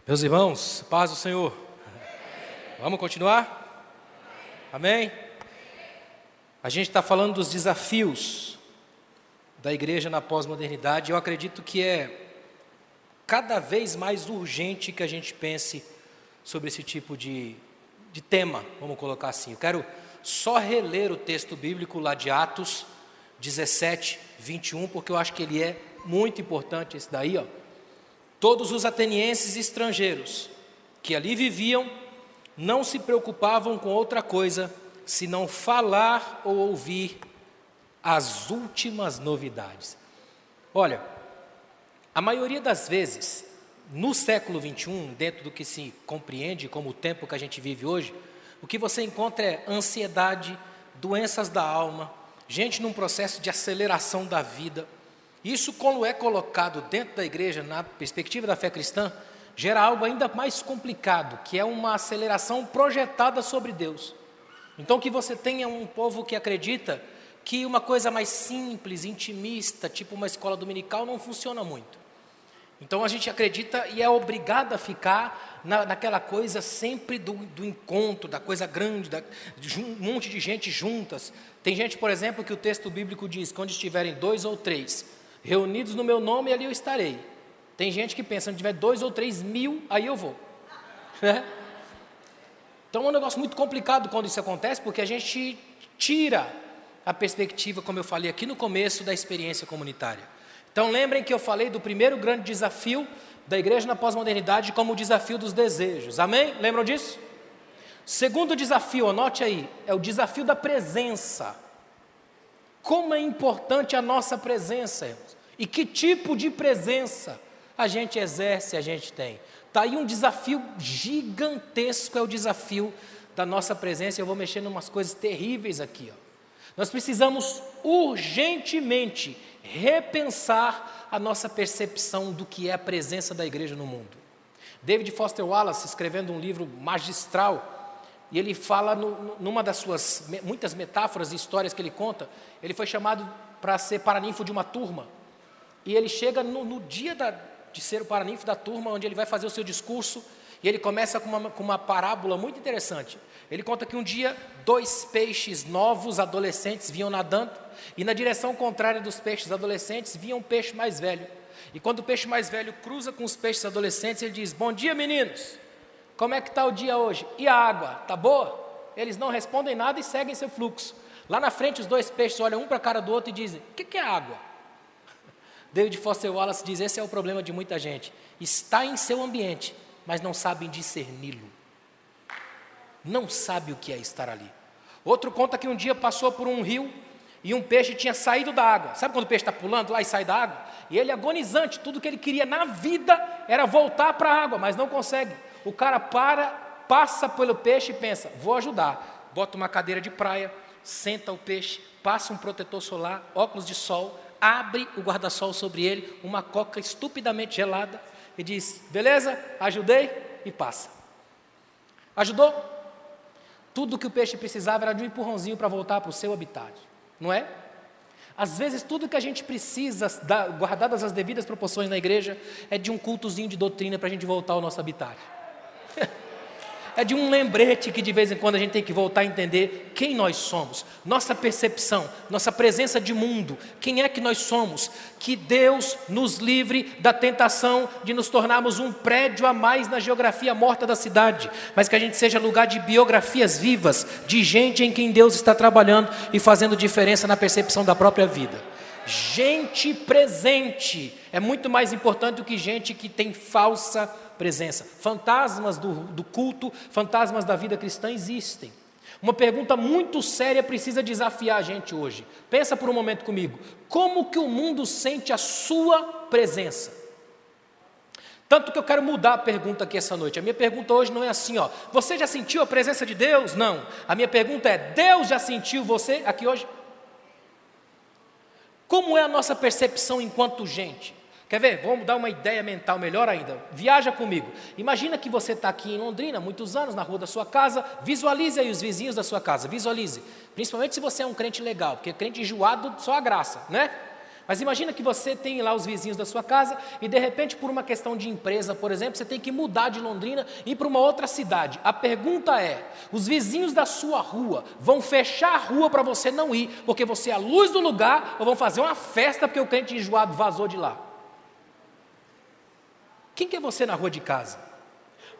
Meus irmãos, paz do Senhor. Vamos continuar? Amém? A gente está falando dos desafios da igreja na pós-modernidade. Eu acredito que é cada vez mais urgente que a gente pense sobre esse tipo de tema, vamos colocar assim. Eu quero só reler o texto bíblico lá de Atos 17, 21, porque eu acho que ele é muito importante esse daí, ó. Todos os atenienses e estrangeiros que ali viviam não se preocupavam com outra coisa senão falar ou ouvir as últimas novidades. Olha, a maioria das vezes, no século 21, dentro do que se compreende como o tempo que a gente vive hoje, o que você encontra é ansiedade, doenças da alma, gente num processo de aceleração da vida. Isso, quando é colocado dentro da igreja, na perspectiva da fé cristã, gera algo ainda mais complicado, que é uma aceleração projetada sobre Deus. Então, que você tenha um povo que acredita que uma coisa mais simples, intimista, tipo uma escola dominical, não funciona muito. Então, a gente acredita e é obrigado a ficar naquela coisa sempre do encontro, da coisa grande, de um monte de gente juntas. Tem gente, por exemplo, que o texto bíblico diz, quando estiverem 2 ou 3 reunidos no meu nome, ali eu estarei. Tem gente que pensa, se tiver 2 ou 3 mil, aí eu vou. Então é um negócio muito complicado quando isso acontece, porque a gente tira a perspectiva, como eu falei aqui no começo, da experiência comunitária. Então lembrem que eu falei do primeiro grande desafio da igreja na pós-modernidade como o desafio dos desejos. Amém? Lembram disso? Segundo desafio, anote aí, é o desafio da presença. Como é importante a nossa presença, irmãos. E que tipo de presença a gente exerce, a gente tem. Está aí um desafio gigantesco, é o desafio da nossa presença. Eu vou mexer em umas coisas terríveis aqui. Nós precisamos urgentemente repensar a nossa percepção do que é a presença da igreja no mundo. David Foster Wallace, escrevendo um livro magistral, e ele fala, numa das suas muitas metáforas e histórias que ele conta, ele foi chamado para ser paraninfo de uma turma. E ele chega no dia de ser o paraninfo da turma, onde ele vai fazer o seu discurso, e ele começa com uma parábola muito interessante. Ele conta que um dia 2 peixes novos, adolescentes, vinham nadando, e na direção contrária dos peixes adolescentes, vinha um peixe mais velho. E quando o peixe mais velho cruza com os peixes adolescentes, ele diz, bom dia meninos, como é que está o dia hoje? E a água, está boa? Eles não respondem nada e seguem seu fluxo. Lá na frente os 2 peixes olham um para a cara do outro e dizem, o que é água? David Foster Wallace diz, esse é o problema de muita gente. Está em seu ambiente, mas não sabem discerni-lo. Não sabe o que é estar ali. Outro conta que um dia passou por um rio e um peixe tinha saído da água. Sabe quando o peixe está pulando lá e sai da água? E ele agonizante, tudo que ele queria na vida era voltar para a água, mas não consegue. O cara passa pelo peixe e pensa, vou ajudar. Bota uma cadeira de praia, senta o peixe, passa um protetor solar, óculos de sol, abre o guarda-sol sobre ele, uma coca estupidamente gelada e diz, beleza, ajudei, e passa. Ajudou? Tudo que o peixe precisava era de um empurrãozinho para voltar para o seu habitat, não é? Às vezes tudo que a gente precisa, guardadas as devidas proporções na igreja, é de um cultozinho de doutrina para a gente voltar ao nosso habitat. É de um lembrete que de vez em quando a gente tem que voltar a entender quem nós somos, nossa percepção, nossa presença de mundo, quem é que nós somos, que Deus nos livre da tentação de nos tornarmos um prédio a mais na geografia morta da cidade, mas que a gente seja lugar de biografias vivas, de gente em quem Deus está trabalhando e fazendo diferença na percepção da própria vida. Gente presente é muito mais importante do que gente que tem falsa presença. Fantasmas do culto, fantasmas da vida cristã existem. Uma pergunta muito séria precisa desafiar a gente hoje. Pensa por um momento comigo. Como que o mundo sente a sua presença? Tanto que eu quero mudar a pergunta aqui essa noite. A minha pergunta hoje não é assim, ó. Você já sentiu a presença de Deus? Não. A minha pergunta é, Deus já sentiu você aqui hoje? Como é a nossa percepção enquanto gente? Quer ver? Vamos dar uma ideia mental melhor ainda. Viaja comigo. Imagina que você está aqui em Londrina, muitos anos, na rua da sua casa. Visualize aí os vizinhos da sua casa. Visualize. Principalmente se você é um crente legal, porque crente enjoado só a graça, né? Mas imagina que você tem lá os vizinhos da sua casa e de repente por uma questão de empresa, por exemplo, você tem que mudar de Londrina e ir para uma outra cidade. A pergunta é, os vizinhos da sua rua vão fechar a rua para você não ir, porque você é a luz do lugar, ou vão fazer uma festa porque o crente enjoado vazou de lá? Quem que é você na rua de casa?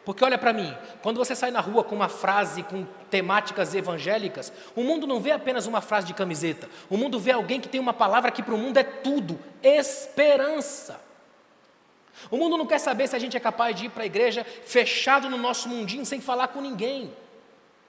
Porque olha para mim, quando você sai na rua com uma frase com temáticas evangélicas, o mundo não vê apenas uma frase de camiseta, o mundo vê alguém que tem uma palavra que para o mundo é tudo: esperança. O mundo não quer saber se a gente é capaz de ir para a igreja fechado no nosso mundinho sem falar com ninguém.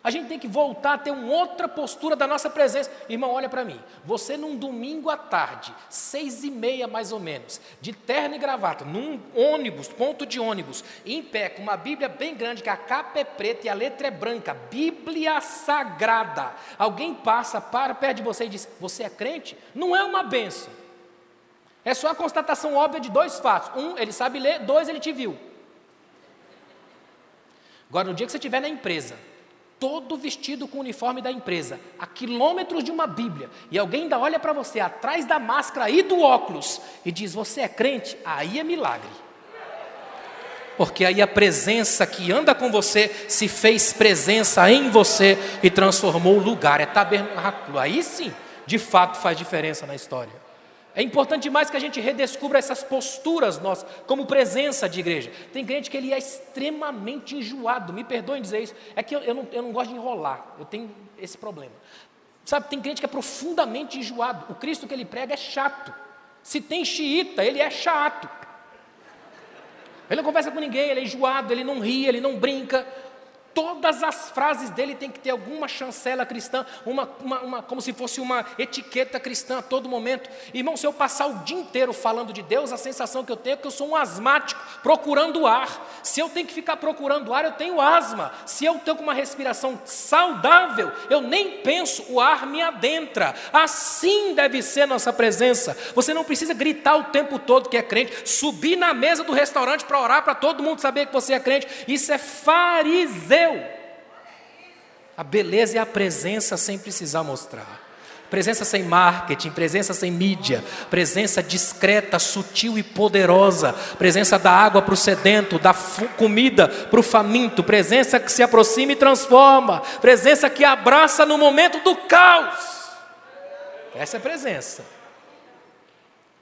A gente tem que voltar a ter uma outra postura da nossa presença. Irmão, olha para mim, você num domingo à tarde, 6h30 mais ou menos, de terno e gravata, num ônibus, ponto de ônibus, em pé, com uma Bíblia bem grande, que a capa é preta e a letra é branca, Bíblia Sagrada. Alguém passa, para perto de você e diz, você é crente? Não é uma bênção. É só a constatação óbvia de 2 fatos. 1, ele sabe ler, 2, ele te viu. Agora, no dia que você estiver na empresa, todo vestido com o uniforme da empresa, a quilômetros de uma Bíblia, e alguém ainda olha para você atrás da máscara e do óculos e diz, você é crente? Aí é milagre. Porque aí a presença que anda com você se fez presença em você e transformou o lugar, é tabernáculo. Aí sim, de fato faz diferença na história. É importante demais que a gente redescubra essas posturas nossas, como presença de igreja. Tem crente que ele é extremamente enjoado, me perdoem dizer isso, é que eu não gosto de enrolar, eu tenho esse problema. Sabe, tem crente que é profundamente enjoado, o Cristo que ele prega é chato. Se tem xiita, ele é chato. Ele não conversa com ninguém, ele é enjoado, ele não ri, ele não brinca. Todas as frases dele tem que ter alguma chancela cristã, como se fosse uma etiqueta cristã a todo momento. Irmão, se eu passar o dia inteiro falando de Deus, a sensação que eu tenho é que eu sou um asmático, procurando ar. Se eu tenho que ficar procurando ar, eu tenho asma. Se eu tenho uma respiração saudável, eu nem penso, o ar me adentra. Assim deve ser nossa presença. Você não precisa gritar o tempo todo que é crente, subir na mesa do restaurante para orar, para todo mundo saber que você é crente. Isso é fariseu. A beleza é a presença sem precisar mostrar. Presença sem marketing, presença sem mídia, presença discreta, sutil e poderosa, presença da água para o sedento, da comida para o faminto, presença que se aproxima e transforma, presença que abraça no momento do caos. Essa é a presença.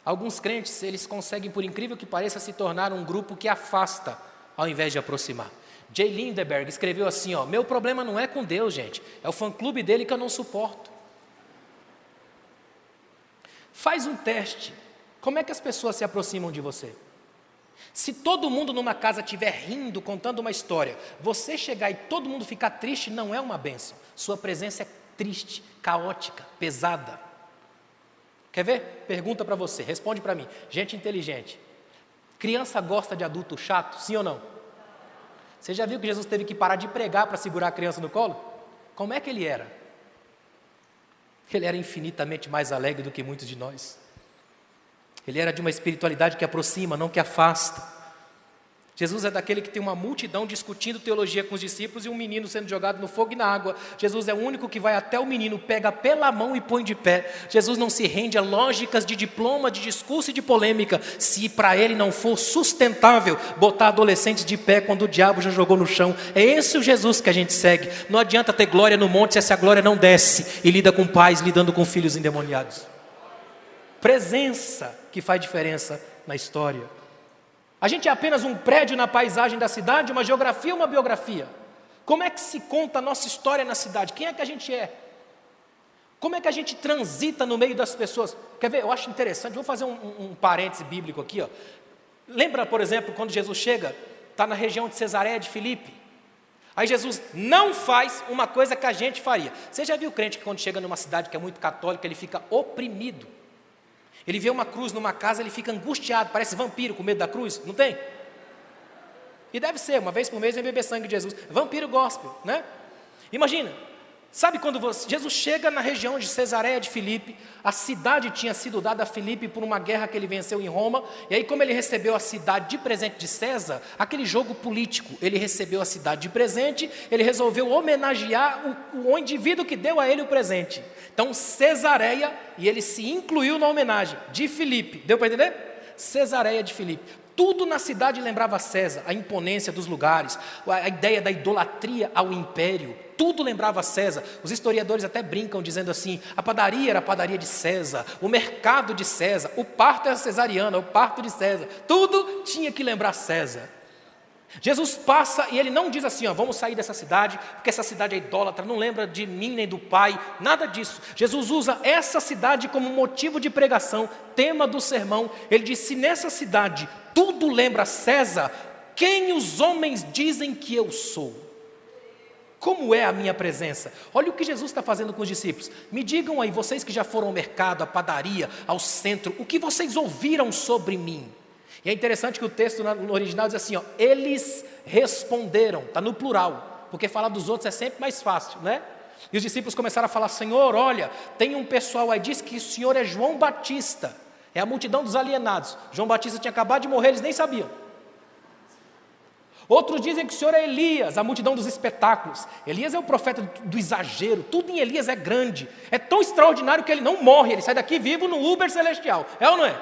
Alguns crentes, eles conseguem, por incrível que pareça, se tornar um grupo que afasta, ao invés de aproximar. J. Lindeberg escreveu assim, meu problema não é com Deus, gente, é o fã-clube dele que eu não suporto. Faz um teste, como é que as pessoas se aproximam de você? Se todo mundo numa casa estiver rindo, contando uma história, você chegar e todo mundo ficar triste, não é uma bênção. Sua presença é triste, caótica, pesada. Quer ver? Pergunta para você, responde para mim. Gente inteligente, criança gosta de adulto chato, sim ou não? Você já viu que Jesus teve que parar de pregar para segurar a criança no colo? Como é que ele era? Ele era infinitamente mais alegre do que muitos de nós. Ele era de uma espiritualidade que aproxima, não que afasta. Jesus é daquele que tem uma multidão discutindo teologia com os discípulos e um menino sendo jogado no fogo e na água. Jesus é o único que vai até o menino, pega pela mão e põe de pé. Jesus não se rende a lógicas de diploma, de discurso e de polêmica, se para ele não for sustentável botar adolescentes de pé quando o diabo já jogou no chão. É esse o Jesus que a gente segue. Não adianta ter glória no monte se essa glória não desce e lida com pais, lidando com filhos endemoniados. Presença que faz diferença na história. A gente é apenas um prédio na paisagem da cidade, uma geografia ou uma biografia? Como é que se conta a nossa história na cidade? Quem é que a gente é? Como é que a gente transita no meio das pessoas? Quer ver? Eu acho interessante, vou fazer um parêntese bíblico aqui. Lembra, por exemplo, quando Jesus chega, está na região de Cesareia de Filipe. Aí Jesus não faz uma coisa que a gente faria. Você já viu o crente que quando chega numa cidade que é muito católica, ele fica oprimido? Ele vê uma cruz numa casa, ele fica angustiado, parece vampiro com medo da cruz, não tem? E deve ser, uma vez por mês vem beber sangue de Jesus. Vampiro gospel, né? Imagina, Sabe quando Jesus chega na região de Cesareia de Filipe, a cidade tinha sido dada a Filipe por uma guerra que ele venceu em Roma, e aí como ele recebeu a cidade de presente de César, aquele jogo político, ele recebeu a cidade de presente, ele resolveu homenagear o indivíduo que deu a ele o presente. Então Cesareia, e ele se incluiu na homenagem de Filipe, deu para entender? Cesareia de Filipe. Tudo na cidade lembrava César, a imponência dos lugares, a ideia da idolatria ao império, tudo lembrava César. Os historiadores até brincam dizendo assim, a padaria era a padaria de César, o mercado de César, o parto era cesariano, o parto de César, tudo tinha que lembrar César. Jesus passa e ele não diz assim, vamos sair dessa cidade, porque essa cidade é idólatra, não lembra de mim nem do Pai, nada disso. Jesus usa essa cidade como motivo de pregação, tema do sermão. Ele diz, se nessa cidade tudo lembra César, quem os homens dizem que eu sou? Como é a minha presença? Olha o que Jesus está fazendo com os discípulos. Me digam aí, vocês que já foram ao mercado, à padaria, ao centro, o que vocês ouviram sobre mim? E é interessante que o texto no original diz assim, eles responderam, está no plural, porque falar dos outros é sempre mais fácil, né? E os discípulos começaram a falar, Senhor, olha, tem um pessoal aí, diz que o Senhor é João Batista, é a multidão dos alienados. João Batista tinha acabado de morrer, eles nem sabiam. Outros dizem que o Senhor é Elias, a multidão dos espetáculos. Elias é o profeta do exagero, tudo em Elias é grande, é tão extraordinário que ele não morre, ele sai daqui vivo no Uber celestial, é ou não é?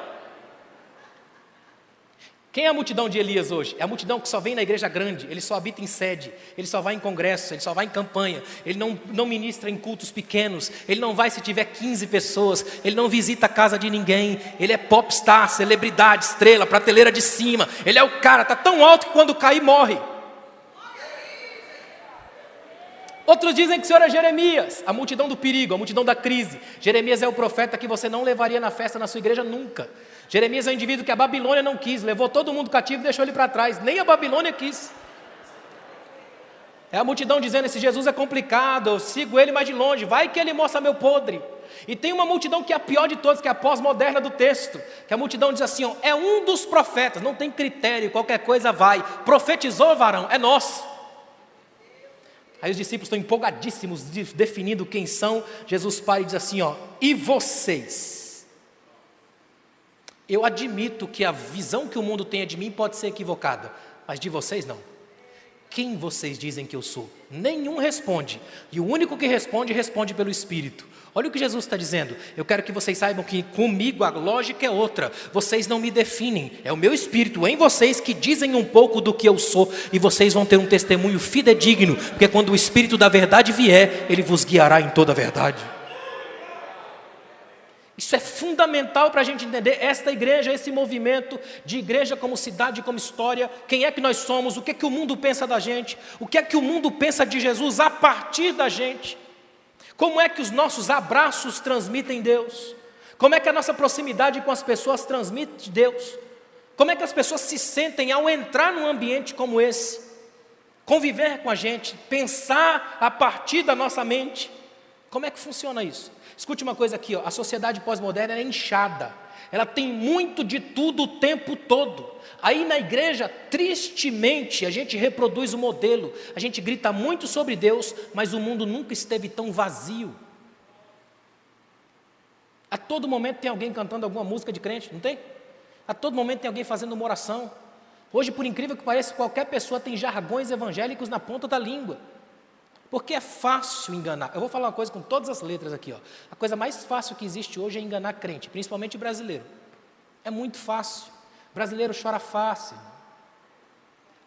Quem é a multidão de Elias hoje? É a multidão que só vem na igreja grande, ele só habita em sede, ele só vai em congresso, ele só vai em campanha, ele não ministra em cultos pequenos, ele não vai se tiver 15 pessoas, ele não visita a casa de ninguém, ele é popstar, celebridade, estrela, prateleira de cima, ele é o cara, está tão alto que quando cair morre. Outros dizem que o Senhor é Jeremias, a multidão do perigo, a multidão da crise. Jeremias é o profeta que você não levaria na festa na sua igreja nunca. Jeremias é um indivíduo que a Babilônia não quis, levou todo mundo cativo e deixou ele para trás, nem a Babilônia quis. É a multidão dizendo, esse Jesus é complicado, eu sigo ele mais de longe, vai que ele mostra meu podre. E tem uma multidão que é a pior de todas, que é a pós-moderna do texto, que a multidão diz assim, é um dos profetas, não tem critério, qualquer coisa vai, profetizou varão, é nosso. Aí os discípulos estão empolgadíssimos, definindo quem são. Jesus para e diz assim, e vocês? Eu admito que a visão que o mundo tem de mim pode ser equivocada, mas de vocês não. Quem vocês dizem que eu sou? Nenhum responde, e o único que responde, responde pelo Espírito. Olha o que Jesus está dizendo, eu quero que vocês saibam que comigo a lógica é outra, vocês não me definem, é o meu Espírito em vocês que dizem um pouco do que eu sou, e vocês vão ter um testemunho fidedigno, porque quando o Espírito da verdade vier, ele vos guiará em toda a verdade. Isso é fundamental para a gente entender esta igreja, esse movimento de igreja como cidade, como história, quem é que nós somos, o que é que o mundo pensa da gente, o que é que o mundo pensa de Jesus a partir da gente, como é que os nossos abraços transmitem Deus, como é que a nossa proximidade com as pessoas transmite Deus, como é que as pessoas se sentem ao entrar num ambiente como esse, conviver com a gente, pensar a partir da nossa mente, como é que funciona isso? Escute uma coisa aqui, a sociedade pós-moderna é inchada, ela tem muito de tudo o tempo todo. Aí na igreja, tristemente, a gente reproduz o modelo, a gente grita muito sobre Deus, mas o mundo nunca esteve tão vazio. A todo momento tem alguém cantando alguma música de crente, não tem? A todo momento tem alguém fazendo uma oração. Hoje, por incrível que pareça, qualquer pessoa tem jargões evangélicos na ponta da língua. Porque é fácil enganar. Eu vou falar uma coisa com todas as letras aqui. A coisa mais fácil que existe hoje é enganar crente, principalmente brasileiro. É muito fácil. Brasileiro chora fácil.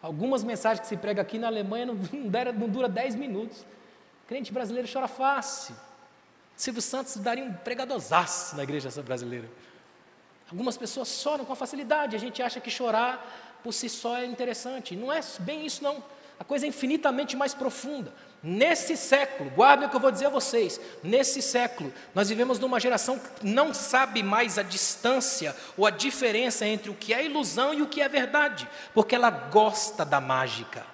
Algumas mensagens que se prega aqui na Alemanha não dura 10 minutos. Crente brasileiro chora fácil. Silvio Santos daria um pregadorzaço na igreja brasileira. Algumas pessoas choram com facilidade. A gente acha que chorar por si só é interessante. Não é bem isso não. A coisa é infinitamente mais profunda. Nesse século, guardem o que eu vou dizer a vocês, nesse século, nós vivemos numa geração que não sabe mais a distância ou a diferença entre o que é ilusão e o que é verdade, porque ela gosta da mágica.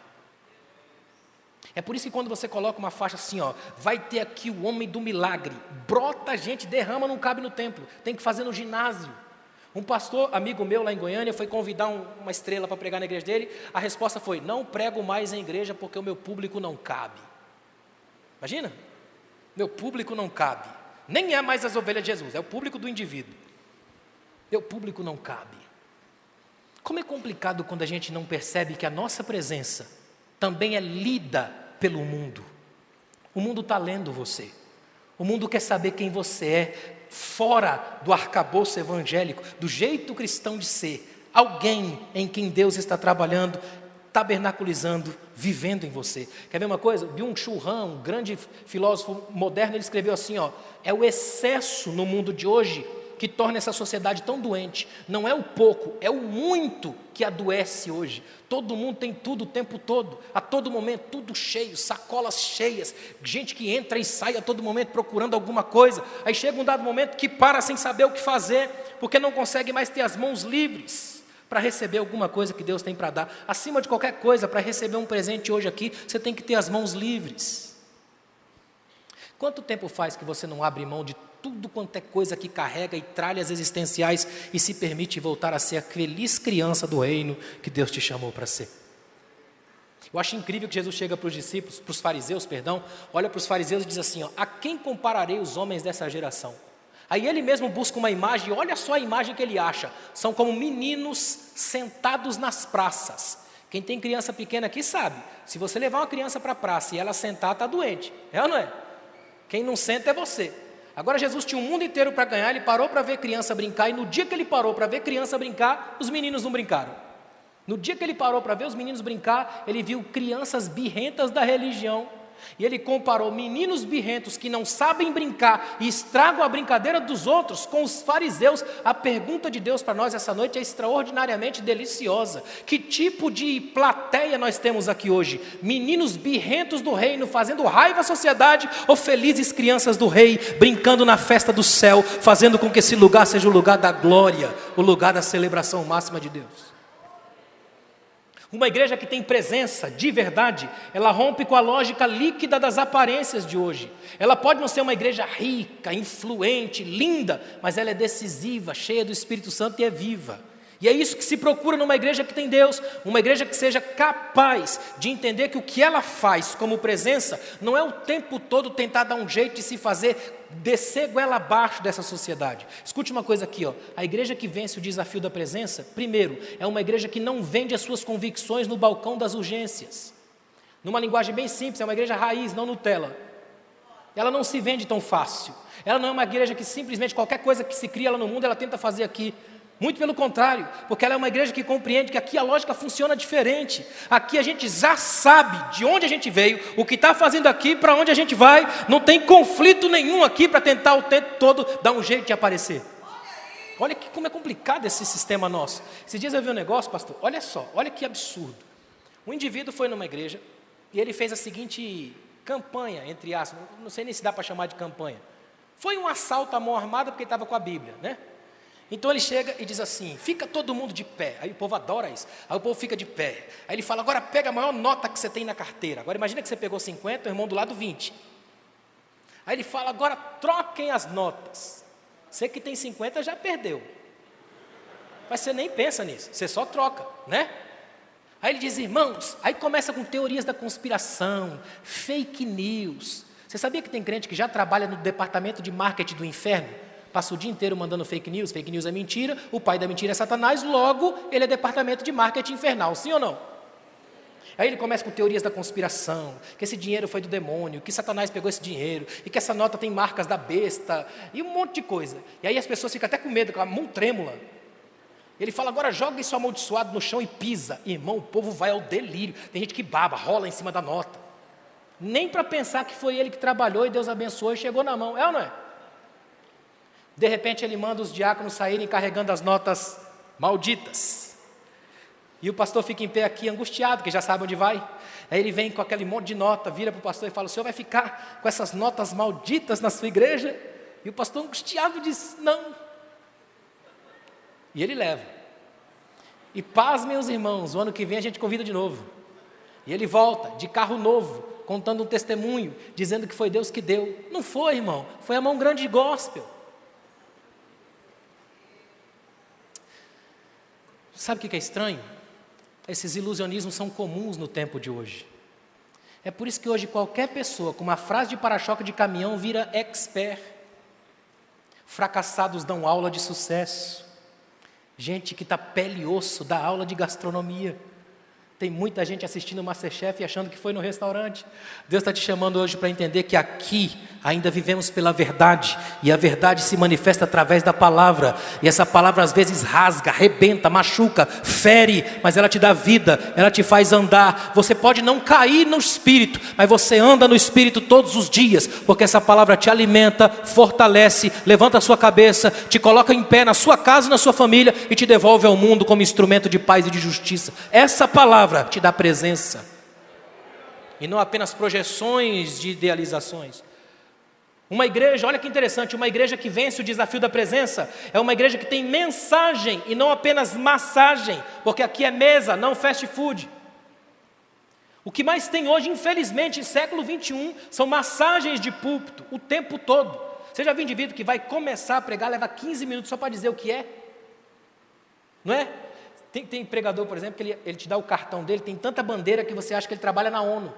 É por isso que quando você coloca uma faixa assim, vai ter aqui o homem do milagre, brota gente, derrama, não cabe no templo, tem que fazer no ginásio. Um pastor, amigo meu lá em Goiânia, foi convidar uma estrela para pregar na igreja dele, a resposta foi, não prego mais em igreja porque o meu público não cabe. Imagina? Meu público não cabe. Nem é mais as ovelhas de Jesus, é o público do indivíduo. Meu público não cabe. Como é complicado quando a gente não percebe que a nossa presença também é lida pelo mundo. O mundo está lendo você. O mundo quer saber quem você é, fora do arcabouço evangélico, do jeito cristão de ser. Alguém em quem Deus está trabalhando, tabernaculizando, vivendo em você. Quer ver uma coisa? Byung-Chul Han, um grande filósofo moderno, ele escreveu assim, é o excesso no mundo de hoje que torna essa sociedade tão doente. Não é o pouco, é o muito que adoece hoje. Todo mundo tem tudo o tempo todo, a todo momento, tudo cheio, sacolas cheias, gente que entra e sai a todo momento procurando alguma coisa. Aí chega um dado momento que para sem saber o que fazer, porque não consegue mais ter as mãos livres para receber alguma coisa que Deus tem para dar. Acima de qualquer coisa, para receber um presente hoje aqui, você tem que ter as mãos livres. Quanto tempo faz que você não abre mão de tudo quanto é coisa que carrega e tralhas existenciais e se permite voltar a ser a feliz criança do reino que Deus te chamou para ser? Eu acho incrível que Jesus chega para os discípulos, para os fariseus, olha para os fariseus e diz assim, a quem compararei os homens dessa geração? Aí ele mesmo busca uma imagem, e olha só a imagem que ele acha, são como meninos sentados nas praças. Quem tem criança pequena aqui sabe, se você levar uma criança para a praça e ela sentar, está doente, é ou não é? Quem não senta é você. Agora Jesus tinha um mundo inteiro para ganhar, ele parou para ver criança brincar, e no dia que ele parou para ver criança brincar, os meninos não brincaram. No dia que ele parou para ver os meninos brincar, ele viu crianças birrentas da religião, e ele comparou meninos birrentos que não sabem brincar e estragam a brincadeira dos outros com os fariseus. A pergunta de Deus para nós essa noite é extraordinariamente deliciosa. Que tipo de plateia nós temos aqui hoje? Meninos birrentos do reino fazendo raiva à sociedade, ou felizes crianças do rei brincando na festa do céu, fazendo com que esse lugar seja o lugar da glória, o lugar da celebração máxima de Deus? Uma igreja que tem presença de verdade, ela rompe com a lógica líquida das aparências de hoje. Ela pode não ser uma igreja rica, influente, linda, mas ela é decisiva, cheia do Espírito Santo e é viva. E é isso que se procura numa igreja que tem Deus, uma igreja que seja capaz de entender que o que ela faz como presença não é o tempo todo tentar dar um jeito de se fazer descer goela abaixo dessa sociedade. Escute uma coisa aqui, a igreja que vence o desafio da presença, primeiro, é uma igreja que não vende as suas convicções no balcão das urgências. Numa linguagem bem simples, é uma igreja raiz, não Nutella. Ela não se vende tão fácil. Ela não é uma igreja que simplesmente qualquer coisa que se cria lá no mundo, ela tenta fazer aqui. Muito pelo contrário, porque ela é uma igreja que compreende que aqui a lógica funciona diferente. Aqui a gente já sabe de onde a gente veio, o que está fazendo aqui, para onde a gente vai. Não tem conflito nenhum aqui para tentar o tempo todo dar um jeito de aparecer. Olha como é complicado esse sistema nosso. Esses dias eu vi um negócio, pastor, olha só, olha que absurdo. Um indivíduo foi numa igreja e ele fez a seguinte campanha, entre aspas, não sei nem se dá para chamar de campanha. Foi um assalto à mão armada porque ele estava com a Bíblia, né? Então ele chega e diz assim, fica todo mundo de pé. Aí o povo adora isso. Aí o povo fica de pé. Aí ele fala, agora pega a maior nota que você tem na carteira. Agora imagina que você pegou 50, o irmão do lado 20. Aí ele fala, agora troquem as notas. Você que tem 50 já perdeu. Mas você nem pensa nisso, você só troca, né? Aí ele diz, irmãos, aí começa com teorias da conspiração, fake news. Você sabia que tem crente que já trabalha no departamento de marketing do inferno? Passa o dia inteiro mandando fake news é mentira, o pai da mentira é Satanás, logo ele é departamento de marketing infernal, sim ou não? Aí ele começa com teorias da conspiração, que esse dinheiro foi do demônio, que Satanás pegou esse dinheiro, e que essa nota tem marcas da besta, e um monte de coisa. E aí as pessoas ficam até com medo, com a mão trêmula. Ele fala, agora joga isso amaldiçoado no chão e pisa. Irmão, o povo vai ao delírio, tem gente que baba, rola em cima da nota. Nem para pensar que foi ele que trabalhou e Deus abençoou e chegou na mão, é ou não é? De repente ele manda os diáconos saírem carregando as notas malditas. E o pastor fica em pé aqui angustiado, porque já sabe onde vai. Aí ele vem com aquele monte de nota, vira para o pastor e fala, o senhor vai ficar com essas notas malditas na sua igreja? E o pastor angustiado diz, não. E ele leva. E pasmem os irmãos, o ano que vem a gente convida de novo. E ele volta de carro novo, contando um testemunho, dizendo que foi Deus que deu. Não foi, irmão, foi a mão grande de gospel. Sabe o que é estranho? Esses ilusionismos são comuns no tempo de hoje. É por isso que hoje qualquer pessoa com uma frase de para-choque de caminhão vira expert. Fracassados dão aula de sucesso. Gente que está pele e osso dá aula de gastronomia. Tem muita gente assistindo o MasterChef e achando que foi no restaurante. Deus está te chamando hoje para entender que aqui ainda vivemos pela verdade. E a verdade se manifesta através da palavra. E essa palavra às vezes rasga, arrebenta, machuca, fere. Mas ela te dá vida, ela te faz andar. Você pode não cair no Espírito, mas você anda no Espírito todos os dias. Porque essa palavra te alimenta, fortalece, levanta a sua cabeça, te coloca em pé na sua casa e na sua família. E te devolve ao mundo como instrumento de paz e de justiça. Essa palavra te dá presença, e não apenas projeções de idealizações. Uma igreja, olha que interessante, uma igreja que vence o desafio da presença, é uma igreja que tem mensagem e não apenas massagem, porque aqui é mesa, não fast food. O que mais tem hoje, infelizmente, em século 21, são massagens de púlpito, o tempo todo. Você já viu um indivíduo que vai começar a pregar, leva 15 minutos só para dizer o que é? Não é? Tem pregador, por exemplo, que ele te dá o cartão dele, tem tanta bandeira que você acha que ele trabalha na ONU.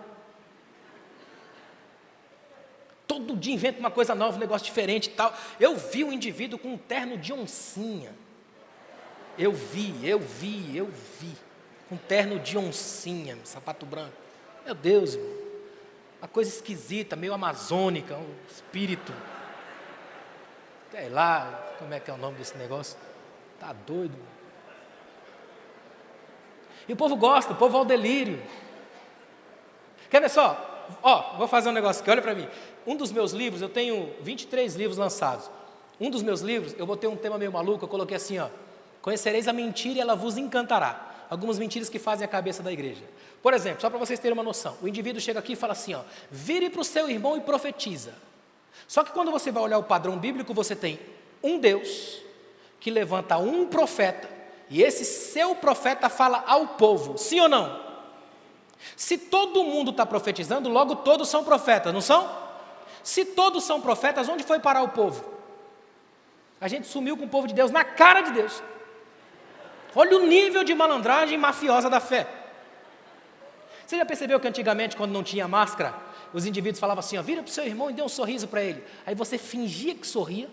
Todo dia inventa uma coisa nova, um negócio diferente e tal. Eu vi um indivíduo com um terno de oncinha. Eu vi. Com um terno de oncinha, sapato branco. Meu Deus, irmão. Uma coisa esquisita, meio amazônica, um espírito. Sei lá, como é que é o nome desse negócio? Tá doido, irmão. E o povo gosta, o povo vai ao delírio. Quer ver só? Vou fazer um negócio aqui, olha para mim. Um dos meus livros, eu tenho 23 livros lançados. Um dos meus livros, eu botei um tema meio maluco, eu coloquei assim, conhecereis a mentira e ela vos encantará. Algumas mentiras que fazem a cabeça da igreja. Por exemplo, só para vocês terem uma noção, o indivíduo chega aqui e fala assim, vire para o seu irmão e profetiza. Só que quando você vai olhar o padrão bíblico, você tem um Deus que levanta um profeta, e esse seu profeta fala ao povo, sim ou não? Se todo mundo está profetizando, logo todos são profetas, não são? Se todos são profetas, onde foi parar o povo? A gente sumiu com o povo de Deus, na cara de Deus. Olha o nível de malandragem mafiosa da fé. Você já percebeu que antigamente, quando não tinha máscara, os indivíduos falavam assim, vira para o seu irmão e dê um sorriso para ele. Aí você fingia que sorria,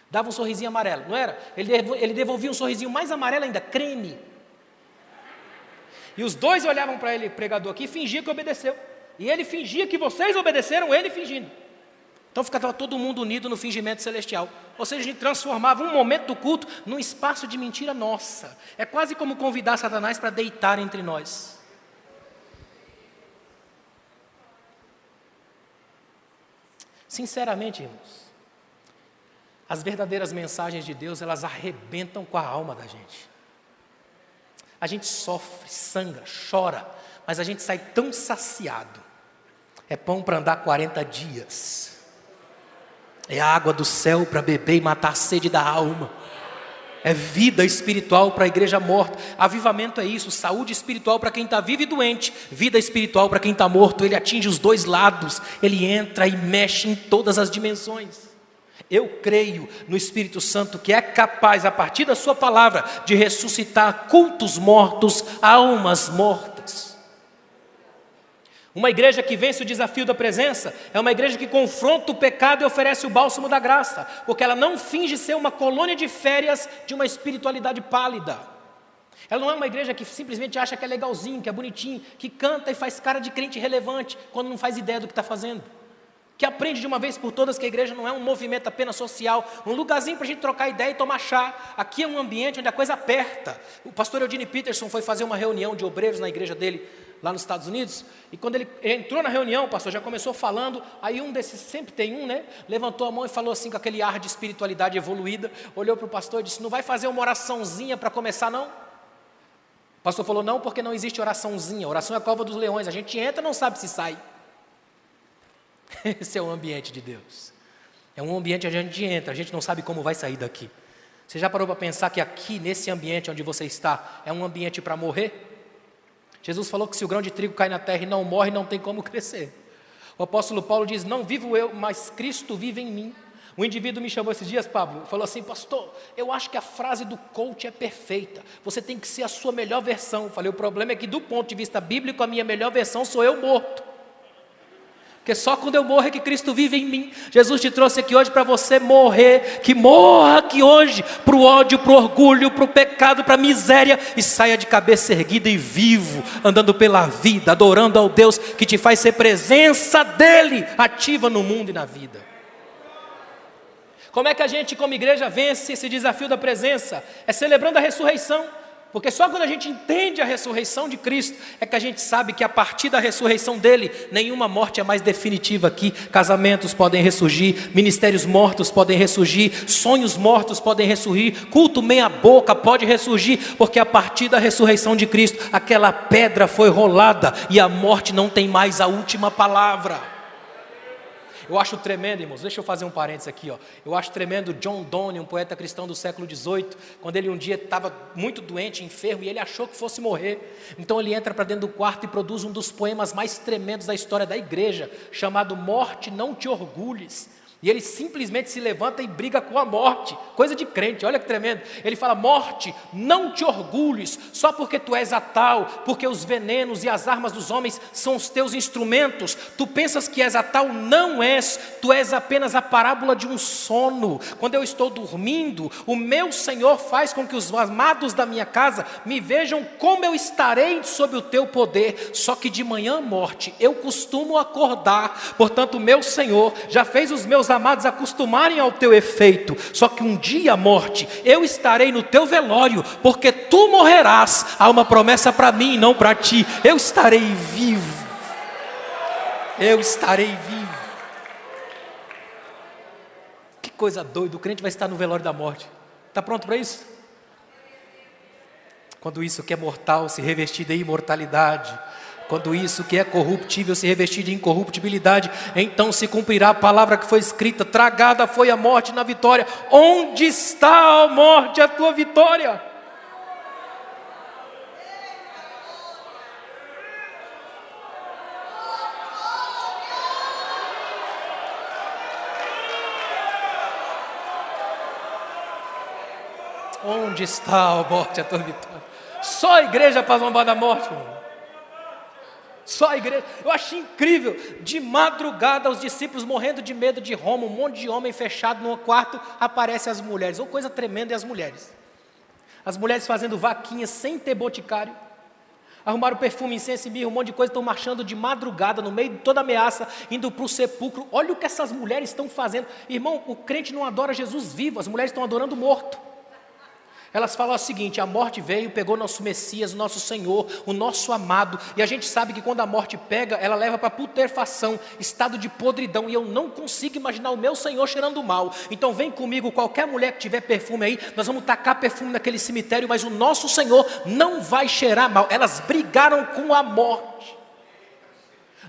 dava um sorrisinho amarelo, não era? Ele devolvia um sorrisinho mais amarelo ainda, creme. E os dois olhavam para ele, pregador aqui, e fingia que obedeceu. E ele fingia que vocês obedeceram, ele fingindo. Então ficava todo mundo unido no fingimento celestial. Ou seja, a gente transformava um momento do culto num espaço de mentira nossa. É quase como convidar Satanás para deitar entre nós. Sinceramente, irmãos, as verdadeiras mensagens de Deus, elas arrebentam com a alma da gente. A gente sofre, sangra, chora, mas a gente sai tão saciado. É pão para andar 40 dias. É a água do céu para beber e matar a sede da alma. É vida espiritual para a igreja morta. Avivamento é isso, saúde espiritual para quem está vivo e doente. Vida espiritual para quem está morto. Ele atinge os dois lados. Ele entra e mexe em todas as dimensões. Eu creio no Espírito Santo que é capaz, a partir da sua palavra, de ressuscitar cultos mortos, almas mortas. Uma igreja que vence o desafio da presença é uma igreja que confronta o pecado e oferece o bálsamo da graça, porque ela não finge ser uma colônia de férias de uma espiritualidade pálida. Ela não é uma igreja que simplesmente acha que é legalzinho, que é bonitinho, que canta e faz cara de crente relevante, quando não faz ideia do que está fazendo. Que aprende de uma vez por todas que a igreja não é um movimento apenas social, um lugarzinho para a gente trocar ideia e tomar chá. Aqui é um ambiente onde a coisa aperta. O pastor Eugene Peterson foi fazer uma reunião de obreiros na igreja dele, lá nos Estados Unidos, e quando ele entrou na reunião, o pastor já começou falando, aí um desses, sempre tem um, né, levantou a mão e falou assim, com aquele ar de espiritualidade evoluída, olhou para o pastor e disse, não vai fazer uma oraçãozinha para começar não? O pastor falou, não, porque não existe oraçãozinha, oração é a cova dos leões, a gente entra e não sabe se sai. Esse é o ambiente de Deus. É um ambiente onde a gente entra, a gente não sabe como vai sair daqui. Você já parou para pensar que aqui, nesse ambiente onde você está, é um ambiente para morrer? Jesus falou que se o grão de trigo cai na terra e não morre, não tem como crescer. O apóstolo Paulo diz, não vivo eu, mas Cristo vive em mim. Um indivíduo me chamou esses dias, Pablo, falou assim, pastor, eu acho que a frase do coach é perfeita. Você tem que ser a sua melhor versão. Eu falei, o problema é que do ponto de vista bíblico, a minha melhor versão sou eu morto. Porque só quando eu morro é que Cristo vive em mim. Jesus te trouxe aqui hoje para você morrer, que morra aqui hoje, para o ódio, para o orgulho, para o pecado, para a miséria, e saia de cabeça erguida e vivo, andando pela vida, adorando ao Deus que te faz ser presença dEle, ativa no mundo e na vida. Como é que a gente como igreja vence esse desafio da presença? É celebrando a ressurreição. Porque só quando a gente entende a ressurreição de Cristo, é que a gente sabe que a partir da ressurreição dele, nenhuma morte é mais definitiva aqui. Casamentos podem ressurgir, ministérios mortos podem ressurgir, sonhos mortos podem ressurgir, culto meia boca pode ressurgir, porque a partir da ressurreição de Cristo, aquela pedra foi rolada e a morte não tem mais a última palavra. Eu acho tremendo, irmãos, deixa eu fazer um parênteses aqui, ó. Eu acho tremendo John Donne, um poeta cristão do século XVIII, quando ele um dia estava muito doente, enfermo, e ele achou que fosse morrer. Então ele entra para dentro do quarto e produz um dos poemas mais tremendos da história da igreja, chamado Morte, Não Te Orgulhes. E ele simplesmente se levanta e briga com a morte, coisa de crente, olha que tremendo. Ele fala: morte, não te orgulhes, só porque tu és a tal, porque os venenos e as armas dos homens são os teus instrumentos. Tu pensas que és a tal, não és, tu és apenas a parábola de um sono. Quando eu estou dormindo, o meu Senhor faz com que os amados da minha casa me vejam como eu estarei sob o teu poder. Só que de manhã, morte, eu costumo acordar, portanto o meu Senhor já fez os meus amados acostumarem ao teu efeito. Só que um dia, morte, eu estarei no teu velório, porque tu morrerás. Há uma promessa para mim e não para ti. Eu estarei vivo. Eu estarei vivo. Que coisa doida, o crente vai estar no velório da morte. Está pronto para isso? Quando isso que é mortal se revestir de imortalidade, quando isso que é corruptível se revestir de incorruptibilidade, então se cumprirá a palavra que foi escrita: tragada foi a morte na vitória. Onde está, ó morte, a tua vitória? Onde está, ó morte, a tua vitória? Só a igreja para zombar da morte, irmão. Só a igreja. Eu acho incrível. De madrugada, os discípulos morrendo de medo de Roma, um monte de homem fechado no quarto, aparecem as mulheres. Ou coisa tremenda é as mulheres. As mulheres fazendo vaquinhas sem ter boticário. Arrumaram perfume, incenso e mirra, um monte de coisa. Estão marchando de madrugada, no meio de toda ameaça, indo para o sepulcro. Olha o que essas mulheres estão fazendo. Irmão, o crente não adora Jesus vivo, as mulheres estão adorando o morto. Elas falam o seguinte: a morte veio, pegou nosso Messias, nosso Senhor, o nosso amado, e a gente sabe que quando a morte pega, ela leva para putrefação, estado de podridão, e eu não consigo imaginar o meu Senhor cheirando mal. Então vem comigo, qualquer mulher que tiver perfume aí, nós vamos tacar perfume naquele cemitério, mas o nosso Senhor não vai cheirar mal. Elas brigaram com a morte.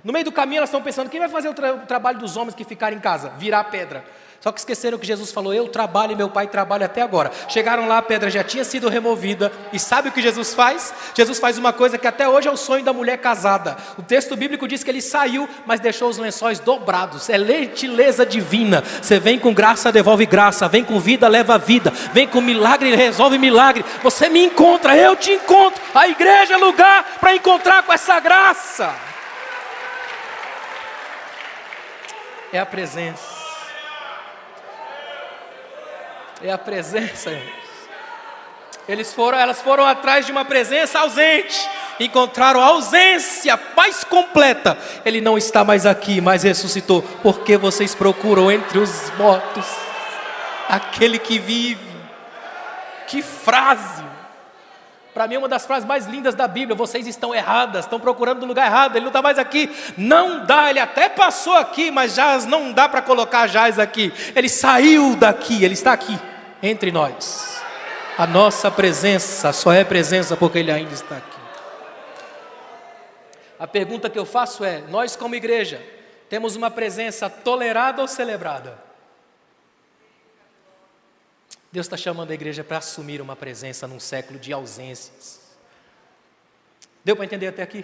No meio do caminho elas estão pensando: quem vai fazer o trabalho dos homens que ficaram em casa? Virar a pedra. Só que esqueceram que Jesus falou: eu trabalho e meu pai trabalha até agora. Chegaram lá, a pedra já tinha sido removida. E sabe o que Jesus faz? Jesus faz uma coisa que até hoje é o sonho da mulher casada. O texto bíblico diz que ele saiu, mas deixou os lençóis dobrados. É gentileza divina. Você vem com graça, devolve graça. Vem com vida, leva vida. Vem com milagre, resolve milagre. Você me encontra, eu te encontro. A igreja é lugar para encontrar com essa graça. É a presença. É a presença, irmãos. Elas foram atrás de uma presença ausente. Encontraram a ausência mais completa. Ele não está mais aqui, mas ressuscitou. Porque vocês procuram entre os mortos aquele que vive. Que frase! Para mim, uma das frases mais lindas da Bíblia. Vocês estão erradas, estão procurando no lugar errado. Ele não está mais aqui. Não dá, ele até passou aqui, mas já não dá para colocar Jaz aqui. Ele saiu daqui, ele está aqui, entre nós. A nossa presença só é presença porque ele ainda está aqui. A pergunta que eu faço é: nós como igreja, temos uma presença tolerada ou celebrada? Deus está chamando a igreja para assumir uma presença num século de ausências. Deu para entender até aqui?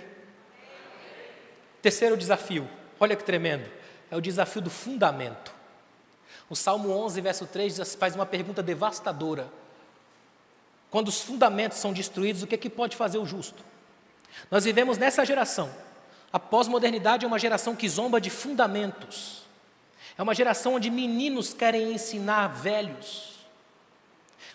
Terceiro desafio, olha que tremendo, é o desafio do fundamento. O Salmo 11, verso 3, faz uma pergunta devastadora. Quando os fundamentos são destruídos, o que pode fazer o justo? Nós vivemos nessa geração, A pós-modernidade é uma geração que zomba de fundamentos. É uma geração onde meninos querem ensinar velhos.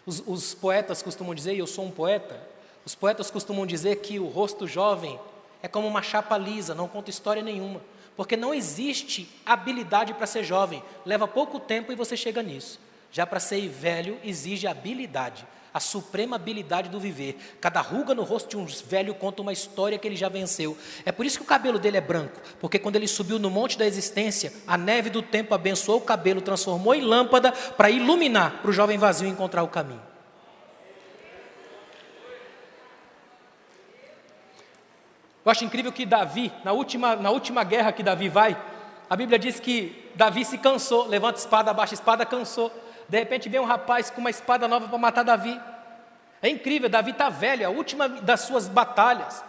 Os poetas costumam dizer, e eu sou um poeta, os poetas costumam dizer que o rosto jovem é como uma chapa lisa, não conta história nenhuma. Porque não existe habilidade para ser jovem. Leva pouco tempo e você chega nisso. Já para ser velho exige habilidade. A suprema habilidade do viver. Cada ruga no rosto de um velho conta uma história que ele já venceu. É por isso que o cabelo dele é branco. Porque quando ele subiu no monte da existência, a neve do tempo abençoou o cabelo, transformou em lâmpada para iluminar, para o jovem vazio encontrar o caminho. Eu acho incrível que Davi, na última guerra que Davi vai, a Bíblia diz que Davi se cansou, levanta espada, abaixa espada, cansou. De repente vem um rapaz com uma espada nova para matar Davi. É incrível, Davi está velho, a última das suas batalhas.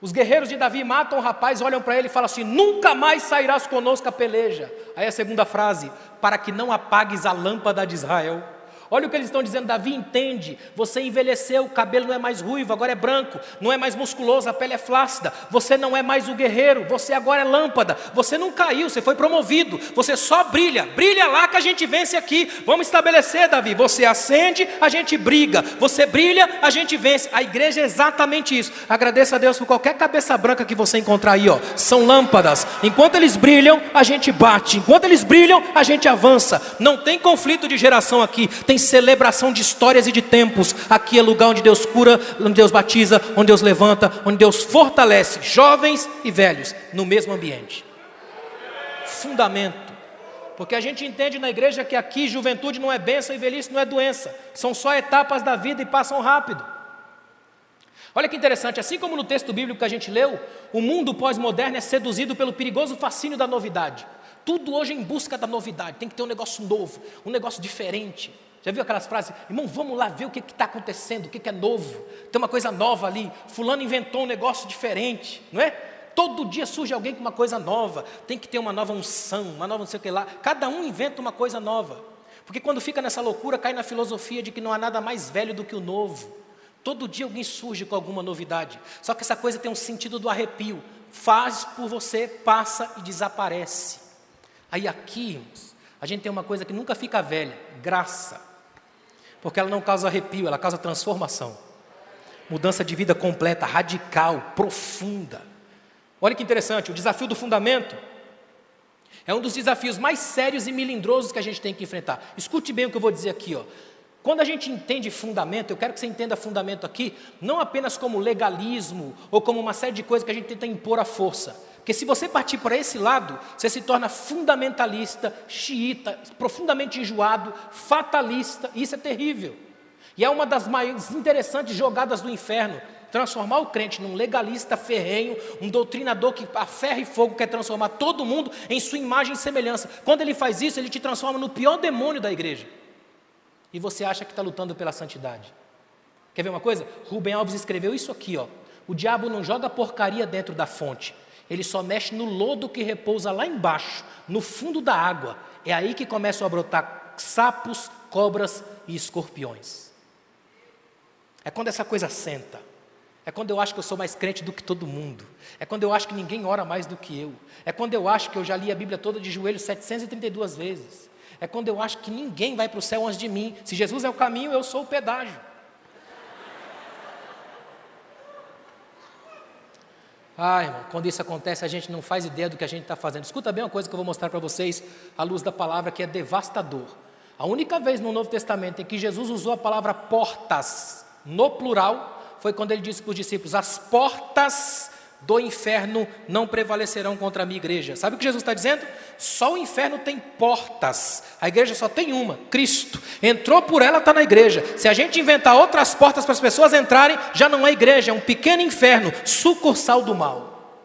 Os guerreiros de Davi matam o rapaz, olham para ele e falam assim: nunca mais sairás conosco a peleja. Aí a segunda frase: para que não apagues a lâmpada de Israel. Olha o que eles estão dizendo, Davi entende, você envelheceu, o cabelo não é mais ruivo, agora é branco, não é mais musculoso, a pele é flácida, você não é mais o guerreiro, você agora é lâmpada, você não caiu, você foi promovido, você só brilha, brilha lá que a gente vence aqui, vamos estabelecer, Davi, você acende, a gente briga, você brilha, a gente vence. A igreja é exatamente isso. Agradeça a Deus por qualquer cabeça branca que você encontrar aí, ó. São lâmpadas, enquanto eles brilham, a gente bate, enquanto eles brilham, a gente avança. Não tem conflito de geração aqui, tem celebração de histórias e de tempos. Aqui é lugar onde Deus cura, onde Deus batiza, onde Deus levanta, onde Deus fortalece jovens e velhos no mesmo ambiente. Fundamento. Porque a gente entende na igreja que aqui juventude não é bênção e velhice não é doença. São só etapas da vida e passam rápido. Olha que interessante, assim como no texto bíblico que a gente leu, o mundo pós-moderno é seduzido pelo perigoso fascínio da novidade. Tudo hoje é em busca da novidade, tem que ter um negócio novo, um negócio diferente. Já viu aquelas frases, irmão, vamos lá ver o que está acontecendo, o que é novo, tem uma coisa nova ali, fulano inventou um negócio diferente, não é? Todo dia surge alguém com uma coisa nova, tem que ter uma nova unção, uma nova não sei o que lá, cada um inventa uma coisa nova, porque quando fica nessa loucura, cai na filosofia de que não há nada mais velho do que o novo, todo dia alguém surge com alguma novidade, só que essa coisa tem um sentido do arrepio, faz por você, passa e desaparece. Aí aqui, a gente tem uma coisa que nunca fica velha, graça. Porque ela não causa arrepio, ela causa transformação. Mudança de vida completa, radical, profunda. Olha que interessante, o desafio do fundamento é um dos desafios mais sérios e melindrosos que a gente tem que enfrentar. Escute bem o que eu vou dizer aqui, ó. Quando a gente entende fundamento, eu quero que você entenda fundamento aqui, não apenas como legalismo, ou como uma série de coisas que a gente tenta impor à força. Porque se você partir para esse lado, você se torna fundamentalista, xiita, profundamente enjoado, fatalista, e isso é terrível. E é uma das mais interessantes jogadas do inferno, transformar o crente num legalista ferrenho, um doutrinador que a ferro e fogo quer transformar todo mundo em sua imagem e semelhança. Quando ele faz isso, ele te transforma no pior demônio da igreja. E você acha que está lutando pela santidade. Quer ver uma coisa? Rubem Alves escreveu isso aqui, ó. O diabo não joga porcaria dentro da fonte. Ele só mexe no lodo que repousa lá embaixo, no fundo da água. É aí que começam a brotar sapos, cobras e escorpiões. É quando essa coisa senta. É quando eu acho que eu sou mais crente do que todo mundo. É quando eu acho que ninguém ora mais do que eu. É quando eu acho que eu já li a Bíblia toda de joelhos 732 vezes. É quando eu acho que ninguém vai para o céu antes de mim. Se Jesus é o caminho, eu sou o pedágio. Irmão, quando isso acontece, a gente não faz ideia do que a gente está fazendo. Escuta bem uma coisa que eu vou mostrar para vocês, à luz da palavra, que é devastador. A única vez no Novo Testamento em que Jesus usou a palavra portas, no plural, foi quando ele disse para os discípulos, as portas do inferno não prevalecerão contra a minha igreja. Sabe o que Jesus está dizendo? Só o inferno tem portas, a igreja só tem uma, Cristo. Entrou por ela, está na igreja. Se a gente inventar outras portas para as pessoas entrarem, já não é igreja, é um pequeno inferno, sucursal do mal.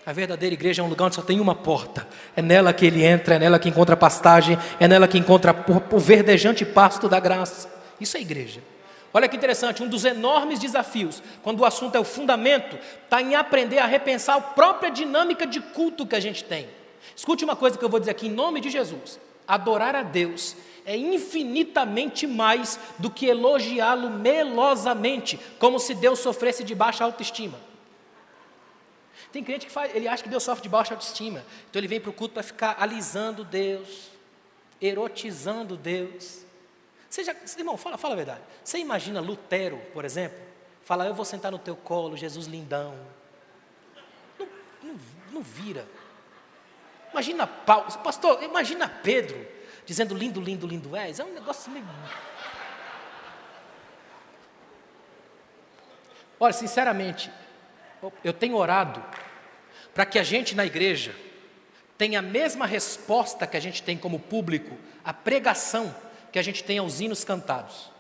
A verdadeira igreja é um lugar onde só tem uma porta. É nela que ele entra, é nela que encontra pastagem, é nela que encontra o verdejante pasto da graça. Isso é igreja. Olha que interessante, um dos enormes desafios, quando o assunto é o fundamento, está em aprender a repensar a própria dinâmica de culto que a gente tem. Escute uma coisa que eu vou dizer aqui em nome de Jesus. Adorar a Deus é infinitamente mais do que elogiá-lo melosamente, como se Deus sofresse de baixa autoestima. Tem crente que ele acha que Deus sofre de baixa autoestima. Então ele vem para o culto para ficar alisando Deus, erotizando Deus. Irmão, fala a verdade. Você imagina Lutero, por exemplo, falar, eu vou sentar no teu colo, Jesus lindão. Não vira. Imagina Paulo, pastor, imagina Pedro dizendo lindo, lindo, lindo és. É um negócio meio... Olha, sinceramente, eu tenho orado para que a gente na igreja tenha a mesma resposta que a gente tem como público, a pregação que a gente tem aos hinos cantados.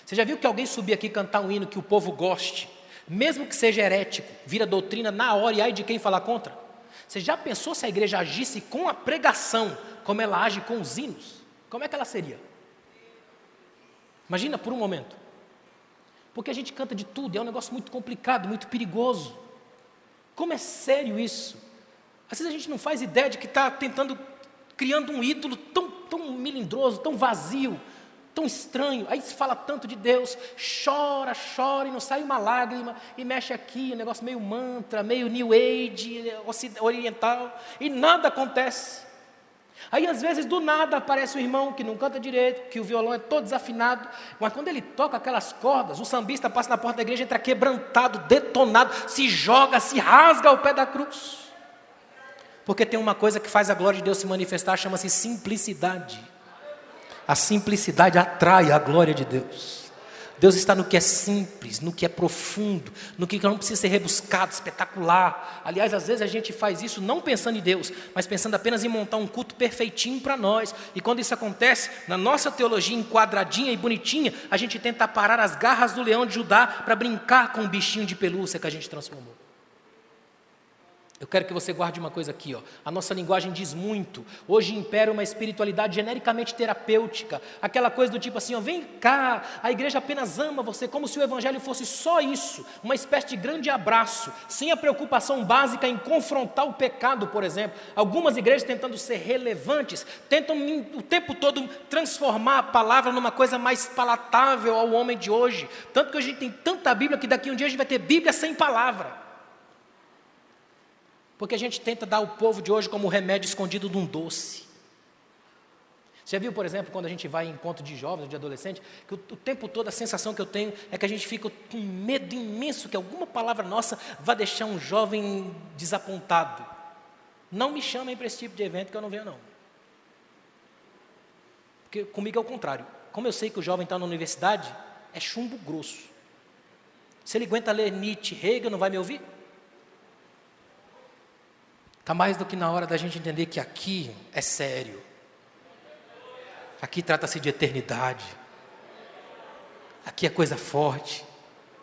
Você já viu que alguém subir aqui e cantar um hino que o povo goste, mesmo que seja herético, vira doutrina na hora e ai de quem falar contra? Você já pensou se a igreja agisse com a pregação, como ela age com os hinos? Como é que ela seria? Imagina por um momento. Porque a gente canta de tudo, é um negócio muito complicado, muito perigoso. Como é sério isso? Às vezes a gente não faz ideia de que está criando um ídolo tão melindroso, tão vazio, tão estranho. Aí se fala tanto de Deus, chora e não sai uma lágrima, e mexe aqui, um negócio meio mantra, meio New Age, oriental, e nada acontece. Aí às vezes do nada aparece um irmão que não canta direito, que o violão é todo desafinado, mas quando ele toca aquelas cordas, o sambista passa na porta da igreja, entra quebrantado, detonado, se joga, se rasga ao pé da cruz. Porque tem uma coisa que faz a glória de Deus se manifestar, chama-se simplicidade. A simplicidade atrai a glória de Deus. Deus está no que é simples, no que é profundo, no que não precisa ser rebuscado, espetacular. Aliás, às vezes a gente faz isso não pensando em Deus, mas pensando apenas em montar um culto perfeitinho para nós. E quando isso acontece, na nossa teologia enquadradinha e bonitinha, a gente tenta parar as garras do leão de Judá para brincar com o bichinho de pelúcia que a gente transformou. Eu quero que você guarde uma coisa aqui, ó. A nossa linguagem diz muito. Hoje impera uma espiritualidade genericamente terapêutica. Aquela coisa do tipo assim, ó, vem cá, a igreja apenas ama você, como se o evangelho fosse só isso. Uma espécie de grande abraço, sem a preocupação básica em confrontar o pecado, por exemplo. Algumas igrejas tentando ser relevantes, tentam o tempo todo transformar a palavra numa coisa mais palatável ao homem de hoje. Tanto que hoje a gente tem tanta Bíblia que daqui a um dia a gente vai ter Bíblia sem palavra. Porque a gente tenta dar ao povo de hoje como remédio escondido de um doce. Você já viu, por exemplo, quando a gente vai em encontro de jovens, de adolescentes, que o tempo todo a sensação que eu tenho é que a gente fica com medo imenso que alguma palavra nossa vá deixar um jovem desapontado. Não me chamem para esse tipo de evento que eu não venho não. Porque comigo é o contrário. Como eu sei que o jovem está na universidade, é chumbo grosso. Se ele aguenta ler Nietzsche, Hegel, não vai me ouvir? Está mais do que na hora da gente entender que aqui é sério. Aqui trata-se de eternidade. Aqui é coisa forte.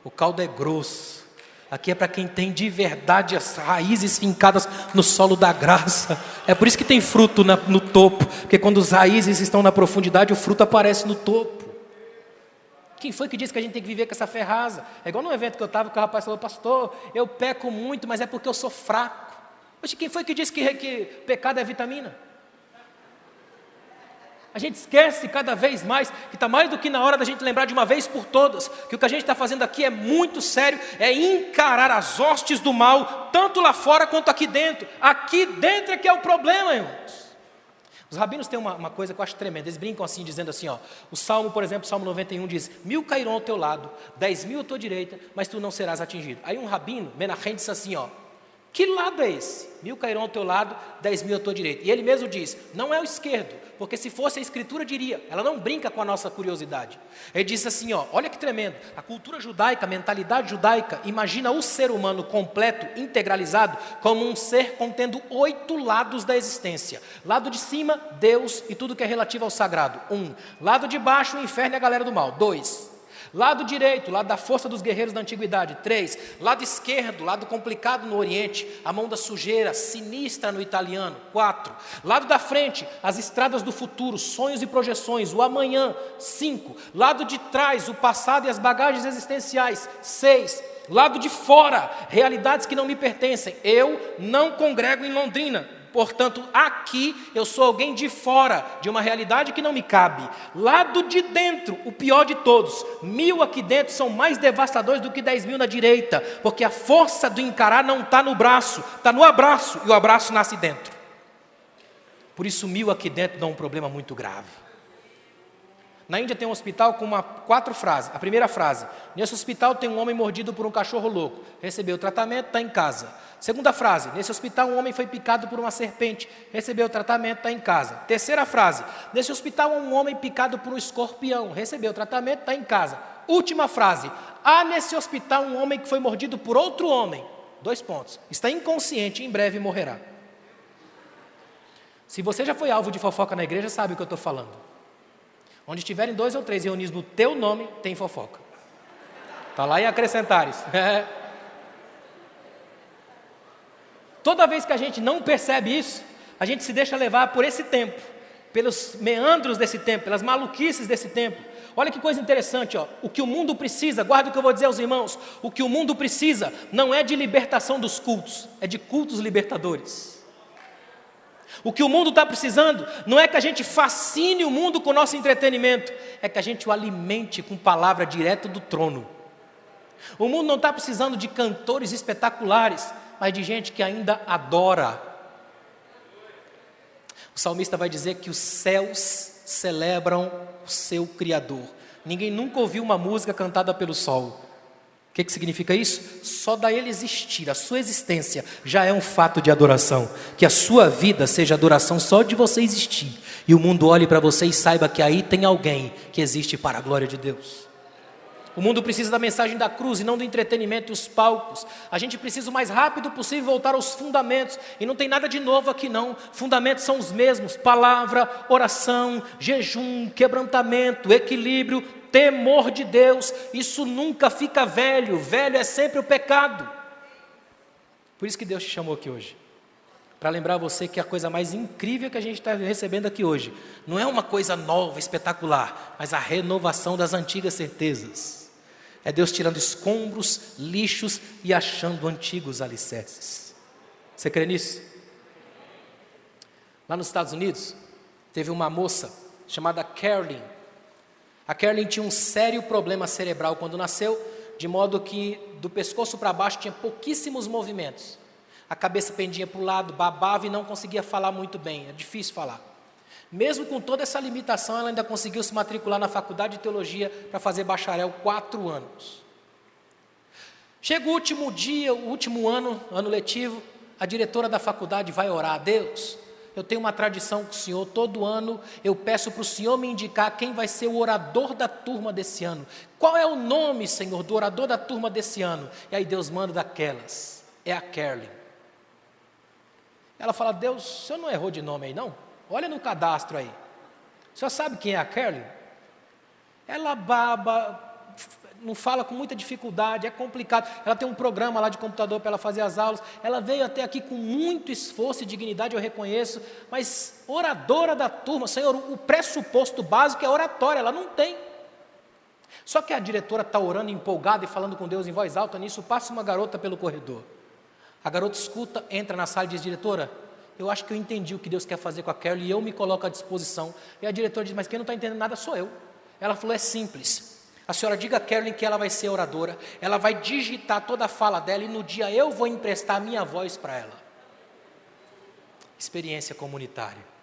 O caldo é grosso. Aqui é para quem tem de verdade as raízes fincadas no solo da graça. É por isso que tem fruto no topo. Porque quando as raízes estão na profundidade, o fruto aparece no topo. Quem foi que disse que a gente tem que viver com essa fé rasa? É igual no evento que eu estava, que o rapaz falou, pastor, eu peco muito, mas é porque eu sou fraco. Poxa, quem foi que disse que pecado é vitamina? A gente esquece cada vez mais, que está mais do que na hora da gente lembrar de uma vez por todas, que o que a gente está fazendo aqui é muito sério, é encarar as hostes do mal, tanto lá fora quanto aqui dentro. Aqui dentro é que é o problema, irmãos. Os rabinos têm uma coisa que eu acho tremenda, eles brincam assim, dizendo assim, ó, o Salmo, por exemplo, Salmo 91 diz, 1000 cairão ao teu lado, 10.000 à tua direita, mas tu não serás atingido. Aí um rabino, Menachem, disse assim, ó, que lado é esse? 1000 cairão ao teu lado, 10.000 à tua direita. E ele mesmo diz, não é o esquerdo, porque se fosse a escritura diria, ela não brinca com a nossa curiosidade. Ele diz assim, ó, olha que tremendo, a cultura judaica, a mentalidade judaica, imagina o ser humano completo, integralizado, como um ser contendo 8 lados da existência. Lado de cima, Deus e tudo que é relativo ao sagrado. 1. Lado de baixo, o inferno e a galera do mal. 2. Lado direito, lado da força dos guerreiros da antiguidade. 3. Lado esquerdo, lado complicado no Oriente, a mão da sujeira, sinistra no italiano. 4. Lado da frente, as estradas do futuro, sonhos e projeções, o amanhã. 5. Lado de trás, o passado e as bagagens existenciais. 6. Lado de fora, realidades que não me pertencem. Eu não congrego em Londrina. Portanto, aqui eu sou alguém de fora, de uma realidade que não me cabe. Lado de dentro, o pior de todos. 1000 aqui dentro são mais devastadores do que 10.000 na direita, porque a força do encarar não está no braço, está no abraço, e o abraço nasce dentro. Por isso 1000 aqui dentro dão um problema muito grave. Na Índia tem um hospital com 4 frases. A primeira frase: nesse hospital tem um homem mordido por um cachorro louco. Recebeu tratamento, está em casa. Segunda frase: nesse hospital um homem foi picado por uma serpente. Recebeu tratamento, está em casa. Terceira frase: nesse hospital um homem picado por um escorpião. Recebeu tratamento, está em casa. Última frase: há nesse hospital um homem que foi mordido por outro homem. 2 pontos. Está inconsciente e em breve morrerá. Se você já foi alvo de fofoca na igreja, sabe o que eu estou falando. Onde estiverem 2 ou 3 reunidos no teu nome, tem fofoca. Está lá em Acrescentares. Toda vez que a gente não percebe isso, a gente se deixa levar por esse tempo, pelos meandros desse tempo, pelas maluquices desse tempo. Olha que coisa interessante, ó. O que o mundo precisa, guarda o que eu vou dizer aos irmãos, o que o mundo precisa não é de libertação dos cultos, é de cultos libertadores. O que o mundo está precisando não é que a gente fascine o mundo com o nosso entretenimento, é que a gente o alimente com palavra direto do trono. O mundo não está precisando de cantores espetaculares, mas de gente que ainda adora. O salmista vai dizer que os céus celebram o seu Criador. Ninguém nunca ouviu uma música cantada pelo sol. O que significa isso? Só da ele existir, a sua existência já é um fato de adoração. Que a sua vida seja adoração só de você existir. E o mundo olhe para você e saiba que aí tem alguém que existe para a glória de Deus. O mundo precisa da mensagem da cruz e não do entretenimento e os palcos. A gente precisa o mais rápido possível voltar aos fundamentos. E não tem nada de novo aqui não. Fundamentos são os mesmos: palavra, oração, jejum, quebrantamento, equilíbrio, temor de Deus. Isso nunca fica velho. Velho é sempre o pecado. Por isso que Deus te chamou aqui hoje. Para lembrar você que a coisa mais incrível que a gente está recebendo aqui hoje não é uma coisa nova, espetacular, mas a renovação das antigas certezas. É Deus tirando escombros, lixos e achando antigos alicerces. Você crê nisso? Lá nos Estados Unidos, teve uma moça chamada Carolyn. A Carolyn tinha um sério problema cerebral quando nasceu, de modo que do pescoço para baixo tinha pouquíssimos movimentos. A cabeça pendia para o lado, babava e não conseguia falar muito bem, é difícil falar. Mesmo com toda essa limitação, ela ainda conseguiu se matricular na faculdade de teologia para fazer bacharel 4 anos. Chega o último dia, o último ano letivo, a diretora da faculdade vai orar a Deus. Eu tenho uma tradição com o Senhor, todo ano eu peço para o Senhor me indicar quem vai ser o orador da turma desse ano. Qual é o nome, Senhor, do orador da turma desse ano? E aí Deus manda daquelas, é a Carolyn. Ela fala: Deus, o senhor não errou de nome aí não? Olha no cadastro aí. O senhor sabe quem é a Carolyn? Ela baba, não fala com muita dificuldade, é complicado. Ela tem um programa lá de computador para ela fazer as aulas. Ela veio até aqui com muito esforço e dignidade, eu reconheço. Mas oradora da turma, Senhor, o pressuposto básico é oratória, ela não tem. Só que a diretora está orando empolgada e falando com Deus em voz alta. Nisso passa uma garota pelo corredor. A garota escuta, entra na sala e diz: diretora, eu acho que eu entendi o que Deus quer fazer com a Carolyn e eu me coloco à disposição. E a diretora diz: mas quem não está entendendo nada sou eu. Ela falou: é simples. A senhora diga a Carolyn que ela vai ser oradora, ela vai digitar toda a fala dela e no dia eu vou emprestar a minha voz para ela. Experiência comunitária.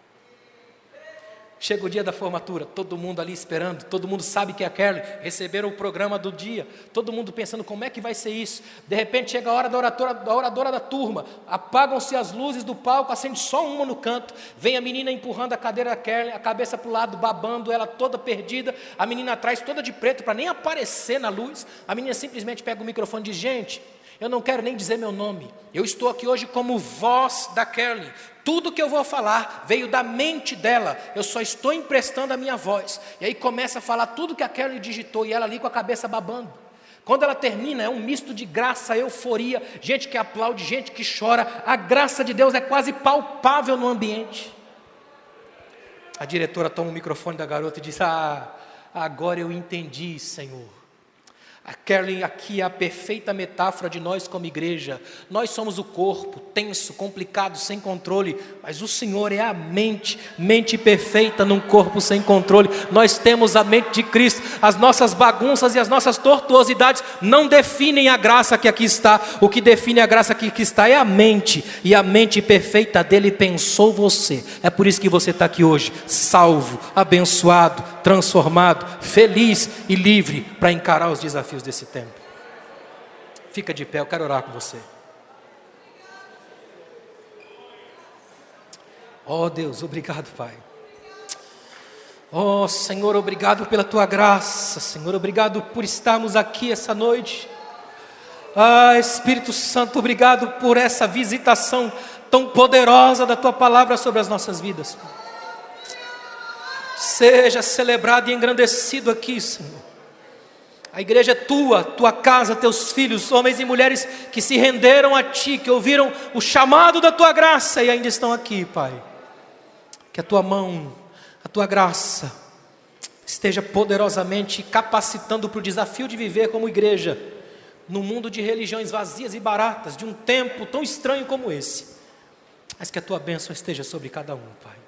Chega o dia da formatura, todo mundo ali esperando, todo mundo sabe que é a Carolyn, receberam o programa do dia, todo mundo pensando como é que vai ser isso. De repente chega a hora da oradora da turma, apagam-se as luzes do palco, acende só uma no canto, vem a menina empurrando a cadeira da Carolyn, a cabeça para o lado, babando, ela toda perdida, a menina atrás toda de preto para nem aparecer na luz. A menina simplesmente pega o microfone e diz: gente, eu não quero nem dizer meu nome, eu estou aqui hoje como voz da Carolyn. Tudo que eu vou falar veio da mente dela, eu só estou emprestando a minha voz. E aí começa a falar tudo que a Carolyn digitou e ela ali com a cabeça babando. Quando ela termina, é um misto de graça, euforia, gente que aplaude, gente que chora. A graça de Deus é quase palpável no ambiente. A diretora toma o microfone da garota e diz: agora eu entendi, Senhor. A Carolyn aqui é a perfeita metáfora de nós como igreja. Nós somos o corpo, tenso, complicado, sem controle, mas o Senhor é a mente perfeita num corpo sem controle. Nós temos a mente de Cristo. As nossas bagunças e as nossas tortuosidades não definem a graça que aqui está. O que define a graça que aqui está é a mente, e a mente perfeita dele pensou você. É por isso que você está aqui hoje, salvo, abençoado, transformado, feliz e livre para encarar os desafios desse tempo. Fica de pé, eu quero orar com você. Oh Deus, obrigado, Pai. Oh Senhor, obrigado pela tua graça. Senhor, obrigado por estarmos aqui essa noite. Ah, Espírito Santo, obrigado por essa visitação tão poderosa da tua palavra sobre as nossas vidas. Seja celebrado e engrandecido aqui, Senhor. A igreja é tua casa, teus filhos, homens e mulheres que se renderam a ti, que ouviram o chamado da tua graça e ainda estão aqui, Pai. Que a tua mão, a tua graça esteja poderosamente capacitando para o desafio de viver como igreja, num mundo de religiões vazias e baratas, de um tempo tão estranho como esse. Mas que a tua bênção esteja sobre cada um, Pai.